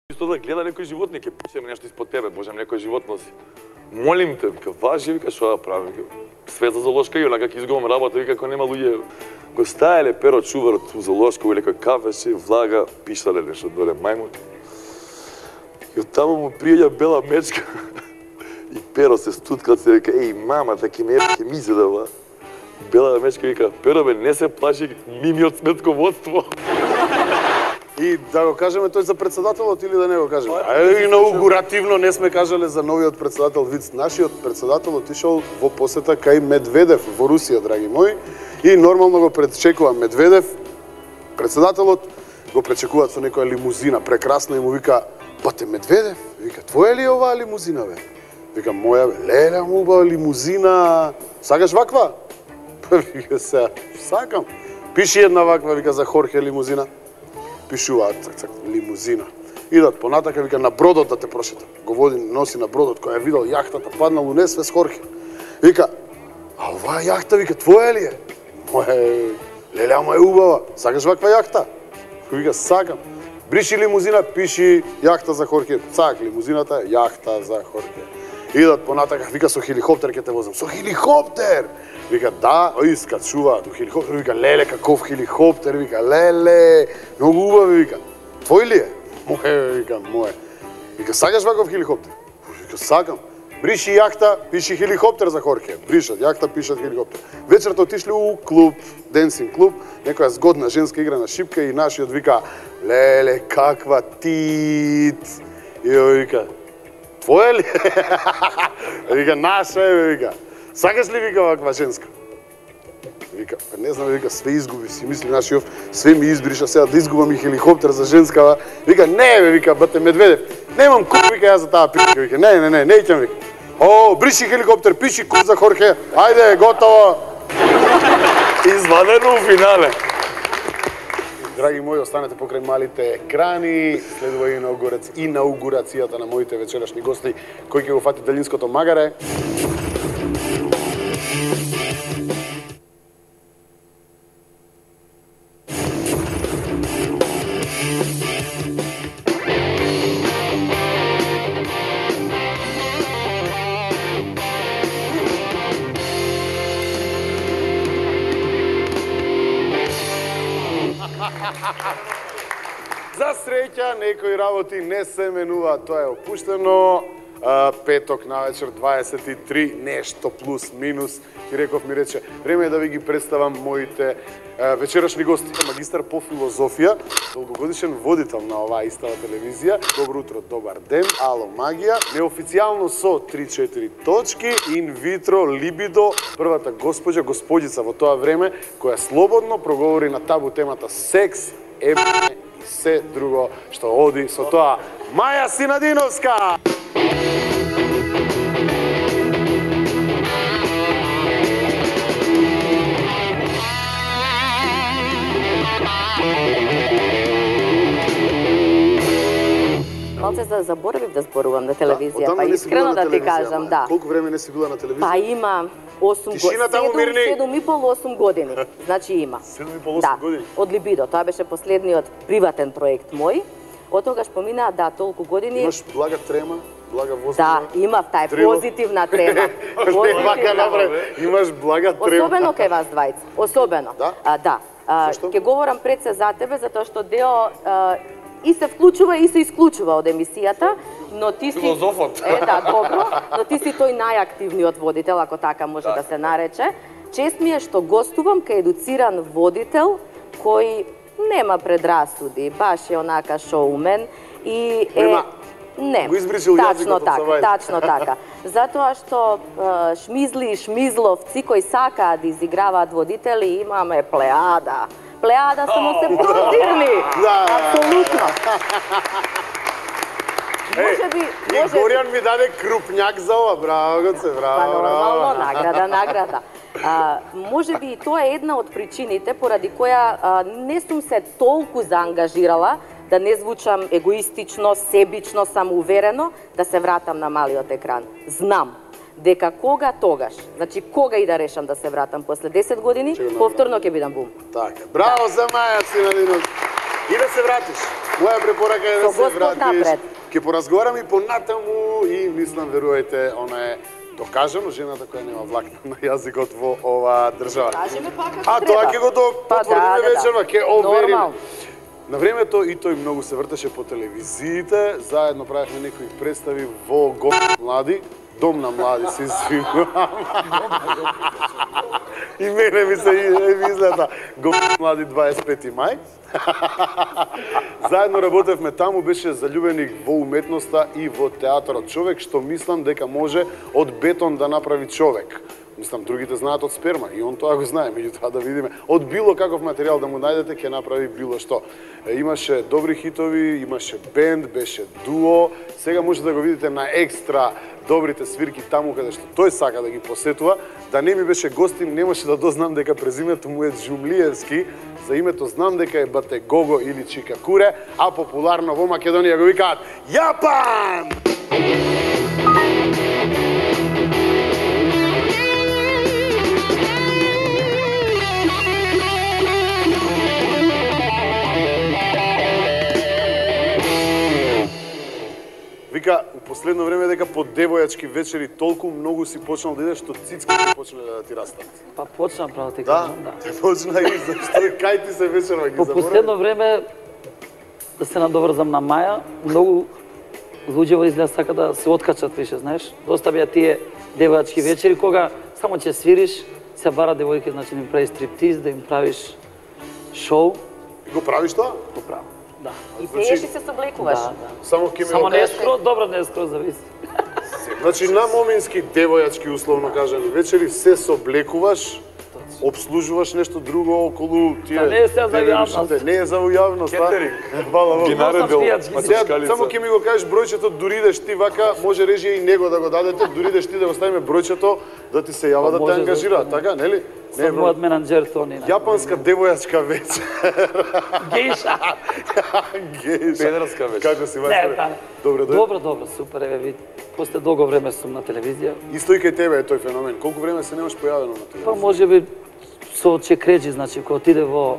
Исто да гледа некој животник, ќе пишеме нешто испод тебе, можам некој живот носи. Молим те, вика, важи, вика, шо да правим, вика, света зоолошка и онака ќе изгубам работа, вика, ако нема луѓе. Го стаеле перо чуварот у зоолошка, или кој кафеше, влага, пишале нешто доле мајмун. И од таму му пријаѓа бела мечка и перо се стуткат се, вика, еј, мама, таки не ќе ми се да ба. Бела мечка вика, перо бе, не се плаши, мими од сметководство. И да го кажеме тој за председателот или да не го кажеме? Инаугуративно не сме кажале за новиот председател Виц. Нашиот председател отишол во посета кај Медведев во Русија, драги мои, и нормално го пречекува Медведев. Председателот го пречекуваат со некоја лимузина, прекрасна, и му вика: "Бате Медведев, вика, твоја ли е оваа лимузина бе?" Вика: "Моја бе." "Леле, убава лимузина. Сакаш ваква?" Вика: "Се, сакам." "Пиши една ваква", вика, "за Хорхе лимузина." Пишуваат, цак, лимузина. Идат понатака, вика, "На бродот да те прошета." Го води, носи на бродот, која е видел јахтата паднал у несвес Хорхе. Вика: "А оваа јахта, вика, твоја ли е?" "Моја е." "Леле, ама е убава. Сакаш ваква јахта?" Вика: "Сакам." "Бриши лимузина, пиши јахта за Хорхе." Цак, лимузината, јахта за Хорхе. Идат понатака, вика, "Со хеликоптер ќе те возам." "Со хеликоптер?" Вика: "Да." Искачуваат у хеликоптер, вика: "Леле, каков хеликоптер?" Вика: "Леле, многу убав." Вика: "Твој ли е?" "Мој," вика, "мој." Вика: "Сакаш ваков хеликоптер?" Вика: "Сакам." "Бриши јахта, пиши хеликоптер за Хорхе." Бришат јахта, пишат хеликоптер. Вечерта отишли у клуб, денсинг клуб, некоја згодна женска игра на шипка и нашиот вика: "Леле, каква тит." И ој вика: "Твоја ли?" Вика: "Наша е," вика. "Сакаш ли," вика, "ваква женска?" Вика: "Не знам," вика, "све изгуби." Си мисли нашиот, "Све ми избриша, сега да изгубам и хеликоптер за женска." Вика: "Не бе," вика, "бате Медведев, немам куп," вика, "ја за таа пичка." Вика: Не ќам," вика. "О, бриши хеликоптер, пиши куп за Хорхе. Ајде, готово." Извадено у финале. Драги мои, останете покрај малите екрани. Следува инаугурацијата на моите вечерашни гости. Кој ќе го фати далинското магаре? За среќа, некои работи не се менуваат, тоа е опуштено. Петок навечер, 23, нешто плюс минус. Ти реков, ми рече, време е да ви ги представам моите вечерашни гости. Магистар по филозофија, долгогодишен водител на оваа истава телевизија. Добро утро, добар ден, ало магија. Неофицијално со 3-4 точки, инвитро, либидо, првата госпоđа, господица во тоа време, која слободно проговори на табу темата секс, ебане и се друго што оди со тоа. Маја Синадиновска! Малце заборавив да зборувам на телевизија, па искрено да ти кажам, да. Колку време не си била на телевизија? Па има 7,5-8 години. Значи има. 7,5-8 години? Од Либидо. Тоа беше последниот приватен проект мој. Од тогаш помина, да, толку години. Имаш блага трема? Блага воздух? Да, имав, таа е позитивна трема. Имаш блага трема. Особено кај вас двајца. Особено. Да? Да. Зашто? Ќе говорам пред се за тебе, затоа што Део и се вклучува и се исклучува од емисијата, но ти си... Филозофот. Да, добро, но ти си тој најактивниот водител, ако така може да се нарече. Чест ми е што гостувам кај едуциран водител кој нема предрасуди, баш е онака шоумен и е... Не, тачно така. Затоа што шмизли и шмизловци кои сакаат да изиграваат водители, имаме плеада. Плеада само се прозирни. Апсолутно. И Горјан ми даде крупњак за ова, браво, Гоце, браво. Па нормално, награда. Може би и тоа е една од причините поради која не сум се толку заангажирала да не звучам егоистично, себично, самоуверено, да се вратам на малиот екран. Знам дека кога тогаш, значи кога и да решам да се вратам после 10 години, повторно ќе бидам бум. Така, браво за Маја Синадиновска. И да се вратиш. Моја препорака е да Со се Господ вратиш. напред. Ќе поразговарам и понатаму и мислам, верувајте, она е докажано жената која нема влакна на јазикот во оваа држава. Кажеме па како А тоа ќе го потврдиме вечерва, ќе овериме. Нормално. На времето и тој многу се вртеше по телевизиите, заедно правевме некои представи во млади, Дом на млади се извинувам. И мене ми се излета млади 25 мај. Заедно работевме таму, беше заљубеник во уметноста и во театарот. Човек што мислам дека може од бетон да направи човек. Мислам, другите знаат од сперма и он тоа го знае, меѓутоа да видиме. Од било каков материјал да му најдете, ќе направи било што. Имаше добри хитови, имаше бенд, беше дуо. Сега може да го видите на екстра добрите свирки таму каде што тој сака да ги посетува. Да не ми беше гостин, немаше да дознам дека презимето му е Џумлиевски. За името знам дека е Бате Гого или Чика Куре, а популарно во Македонија го викаат Јапан! Вика, у последно време дека по девојачки вечери толку многу си почнал да идеш, што цицките почнале да ти растат. Па почна право ти Да, кажам, да. почна и зашто кај ти се вечерва ги По заборав? последно време, да се надоврзам на Маја, многу луѓе во изглед сака да се откачат више, знаеш. Доста беа тие девојачки вечери кога само ќе свириш, се бара девојки, значи да им правиш стриптиз, да им правиш шоу, Го правиш тоа? го правам. Да. И пееш и се соблекуваш. Да, да. Само ќе ми Само го не е кажеш. скроз, добро не е скроз, зависи. Значи на момински девојачки условно кажани вечери се соблекуваш, обслужуваш нешто друго околу тие. Да, не е сега за девојачите. јавност. Не е за јавност, а? Кетеринг. Хвала Богу. Ги наредил пијачки. матичкалица. Само ќе ми го кажеш бројчето, дури идеш ти вака, може режија и него да го дадете, дури идеш ти да го ставиме бројчето, да ти се јава да те може, ангажира, зашто не? така, нели? Со мојот менаџер Тони. Јапанска девојачка вечер. Гейша. Гейша. Педерска вечер. Како си, Не, мајсторе? да. Добро, дојде. Добро, добро, супер, еве вид. После долго време сум на телевизија. Исто и кај тебе е тој феномен. Колку време се немаш појавено на телевизија? Па може би со Чекреџи, значи кога отиде во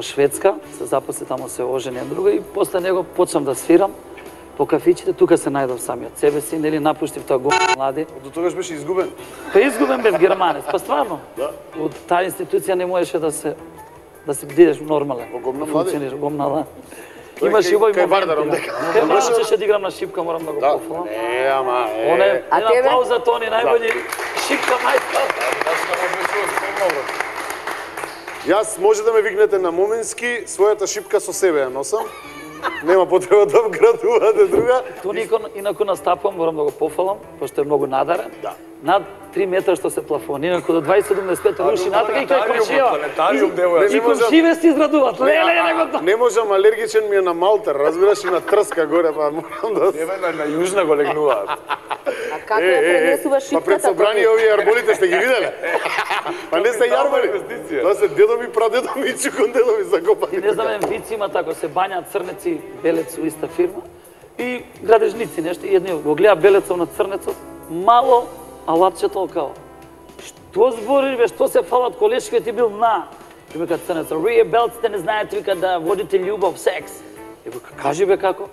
Шведска, се запосли таму, се ожени друга и после него почнам да свирам по кафичите, тука се најдов самиот себе си, нели напуштив тоа го млади. До тогаш беше изгубен. Па изгубен бев германец, па стварно. Да. Од таа институција не можеше да се бидеш нормален. Во Гомна да млади? функционираш, Гомна, да. Тој Имаш кај- и убави кај моменти. Вардаром да. дека. Кај Вардаром ќе да играм на шипка, морам да го Да. пофалам. Не, ама, Оне, А една тебе? пауза, Тони, најбољи шипка мајстор. Јас може да ме викнете на Моменски, својата шипка со себе ја носам. Нема потреба да вградувате друга. Тони, инаку настапам, морам да го пофалам, пошто е многу надарен. Да. Над 3 метра што се плафон, инаку до 2,75 руши натака и кај комшија. Планетариум, девојачки. И комшиве се изградуваат, леле, него тоа. Не можам, алергичен ми е на малтер, разбираш, и на трска горе, па морам да... Еве на јужна го легнуваат. А како ја пренесуваш Па пред шипката? собрание овие јарболите сте ги виделе? Па не се јарболи. инвестиција. Тоа се дедо ми, прадедо ми и чукондедо ми закопани. Ти не знам, вици има тако, се бањаат црнеци, белец у иста фирма и градежници нешто, и едни го гледа белецов на црнецот, мало, а лапчето као. Што збориш бе, што се фалат колешките ти бил на? И вика црнецот, вие белците не знаете вика да водите љубов, секс. И вика, кажи бе како?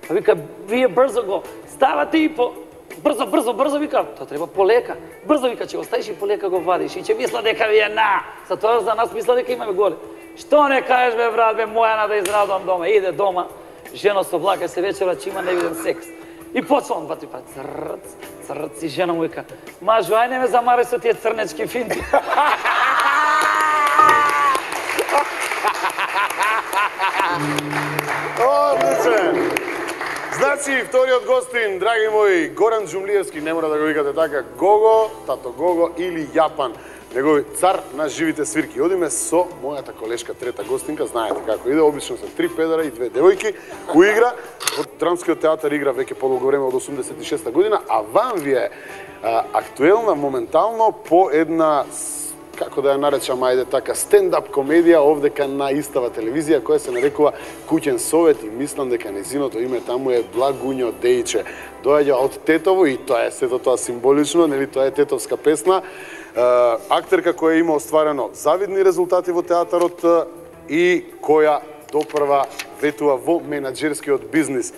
А вика, вие брзо го ставате и по... Брзо, вика, тоа треба полека. Брзо, вика, ќе го ставиш и полека го вадиш и ќе мисла дека ви е на. За тоа за нас мисла дека имаме голи. Што не кажеш бе, брат, бе, моја да израдувам дома. Иде дома, жена со влака се вечера, че има невиден секс. И почвам два-три пати, црц, и жена му вика, мажу, ај не ме замари со тие црнечки финти. Одличен! Значи, вториот гостин, драги мои, Горан Џумлиевски, не мора да го викате така, Гого, тато Гого или Јапан, негови цар на живите свирки. Одиме со мојата колешка, трета гостинка, знаете како иде, обично се 3 педера и 2 девојки, кои игра, во Драмскиот театар игра веќе подолго време од 86 година, а вам ви е актуелна, моментално, по една како да ја наречам, ајде така, стендап комедија овдека на истава телевизија која се нарекува Куќен совет и мислам дека нејзиното име таму е Благуњо Дејче. Доаѓа од Тетово и тоа е сето тоа символично, нели тоа е тетовска песна. Актерка која има остварено завидни резултати во театарот и која допрва ветува во менаџерскиот бизнис.